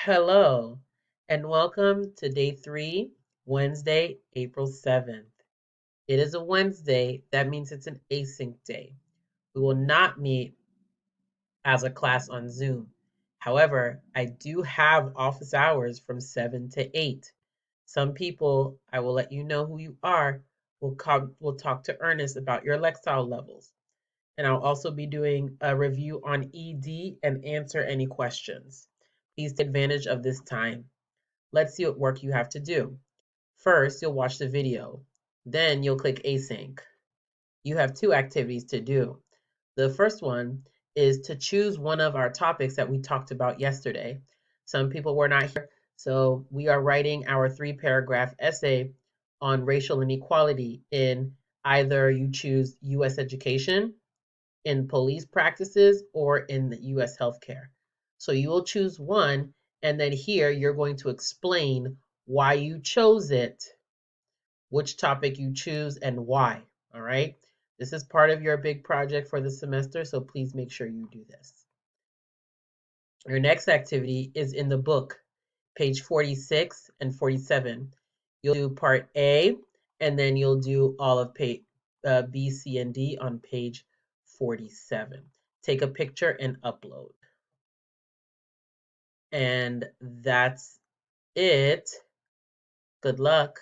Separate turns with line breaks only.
Hello, and welcome to day 3, Wednesday, April 7th. It is a Wednesday, that means it's an async day. We will not meet as a class on Zoom. However, I do have office hours from 7 to 8. Some people, I will let you know who you are, will talk to Ernest about your Lexile levels. And I'll also be doing a review on ED and answer any questions. Please take advantage of this time. Let's see what work you have to do. First, you'll watch the video. Then you'll click async. You have two activities to do. The first one is to choose one of our topics that we talked about yesterday. Some people were not here, so we are writing our 3-paragraph essay on racial inequality in either you choose US education, in police practices, or in the US healthcare. So you will choose one, and then here you're going to explain why you chose it, which topic you choose, and why. All right. This is part of your big project for the semester, so please make sure you do this. Your next activity is in the book, page 46 and 47. You'll do part A, and then you'll do all of page B, C, and D on page 47. Take a picture and upload. And that's it. Good luck.